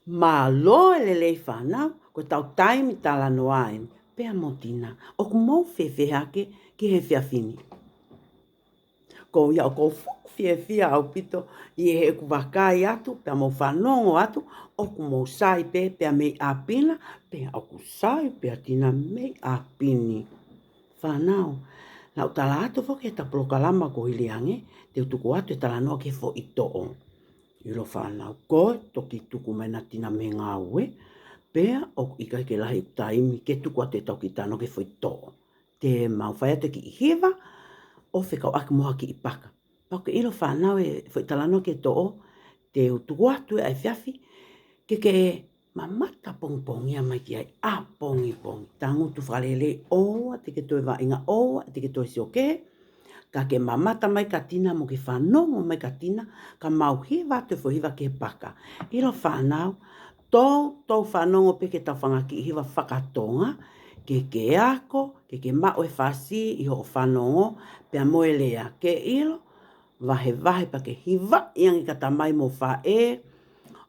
Malo e lelei whanau, ko tau taimi tala noa e, pea mo tina, o ku mau whewhehake ki he whiawhini. Ko ia o kou fuku whiawhia au pito, i he ku wakai atu, pea mo whanongo atu, o ku mau sai pea mei a pina, pea o ku sai pea tina mei a pini. Whanau, lau tala atu whoke ta plokalama ko hiliange, te utuku atu e tala noa ke fo i to'o. Ilo whanau koe, toki tuku mena tina me ngā ue, pea o ika ke lahi taimi ke tuku atu e tau ki tano ke fo i to'o. Te mau whai atu ki i hiva, o whikau aki moha ki i paka. Pau ke ilo whanau e fo i tala noa ke to'o, te utuku atu e ai whiawhi, ke mamata pongpongia mai ki ai a pongi. Tangutu whalele oa, te ke toi wa inga oa, te ke toi sioke, ka ke mamata mai ka tina mo ke whanongo mai ka tina, ka mau hiwa te fo hiwa ke paka. Ilo whanau, tau whanongo pe ke tau whangaki hiwa whakatonga, ke ako, ke mao e whasi i ho whanongo, pea moe lea ke ilo, wahe pa ke hiwa iangi ka tamai mo whae,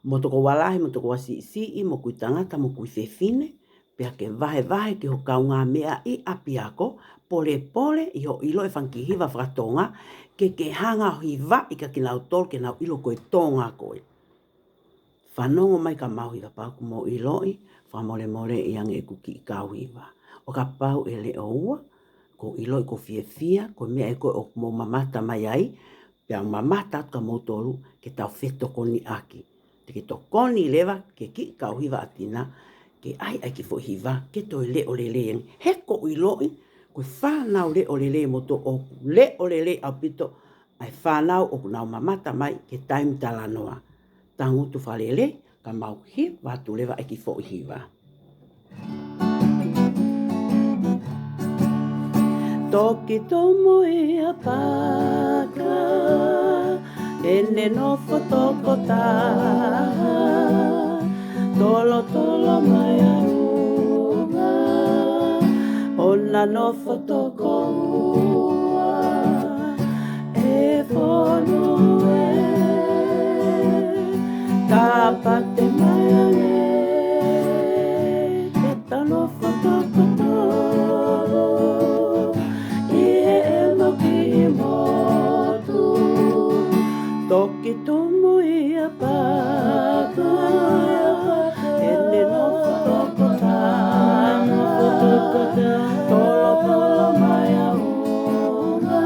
mo toko walahi, mo toko wasi mo kui tangata, mo kui whewhine, pea ke wahe ke ho kaunga mea i api ako, pole i ho ilo e whanki hiwa whakatonga, ke hanga hiwa i ka kinau tol ke nau ilo koe tonga koe. Whanongo mai ka mau hiwa pau ku mo ilo i, whamole i ange e kuki i kau hiwa. O ka pau e le oua, ko ilo i ko whia, ko mea e koe o mo mamata mai ai, pea mamata atu ka motoru ke tau whetokoni aki. Te ke tokoni lewa ke ki kau hiwa atina, ke ai ki fo hiwa, ke toi leo lele, heko iloi, koe whanau leo lele moto o leo lele au pito, ai whanau o kunau mamata mai ke taimi tala noa. Tangutu whalele, ka mau hi, watu lewa ki fo hiwa. Toki tomo i a paka, ene no fotoko taha, tolo mai a runga, ona no fotoko ua, e whonu e, tāpate mai a me, e tano fotoko tolo, toki tumu i a paka, ene no fotoko tāna, tolo mai a unga,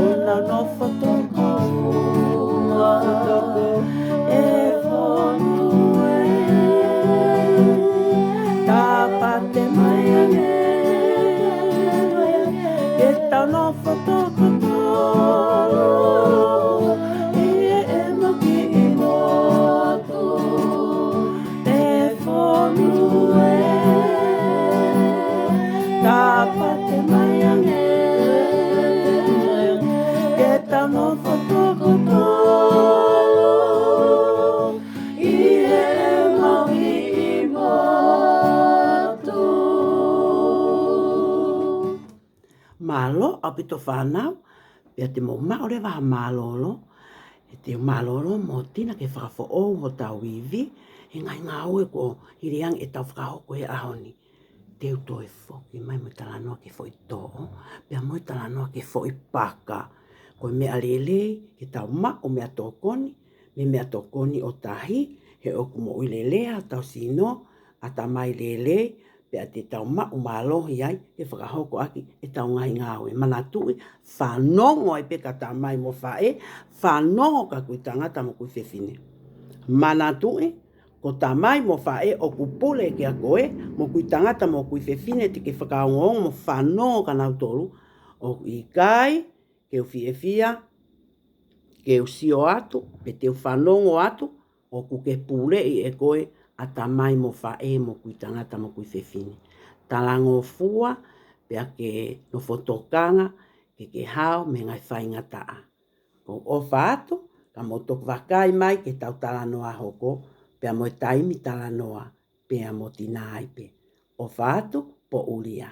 ona no fotoko ua, e whonu e, tāpate mai a nge, e tau no fotoko tolo, tāpate mai ange, ke tau no fotoko tolo, i e mahi i motu. Malo, apito whanau, pia te mo maore waha malolo, te malolo mo tina ke whakafo o ho tau iwi, he ngai ngā ue ko hiriang e tau whakahoko he ahoni. Te uto e whoki mai mo tala noa ke fo i to'o, pia mo tala noa ke fo i paka. Koe mea lele, ke tau ma o mea tokoni, me mea tokoni o tahi, he oku mo i lelea tau sino, a ta mai lele, pia te tau ma o malohi ai, ke whakahoko aki, e tau ngai ngāwe. Mana tui, whanongo ai pe ka ta mai mo whae, whanongo ka kui tangata mo kui whewhine. Mana tui, ko ta mai mo whae o kupule ki a koe, mo kui tangata mo kui whewhine te ke whakaongo mo whanongo ka nau toru, o i kai, ke u whiewhia, ke u sio atu, pe te u whanongo atu, o ku ke pule i e koe, a ta mai mo whae mo kui tangata mo kui whewhine. Talango fua, pea ke no fotokanga, ke hao me ngai whainga taa. Ko o whaatu, ka mo tok wakai mai ke tau tala noa hoko, pea mo taimi tala noa, pea mo tina aipe. O whaatu, po ulia.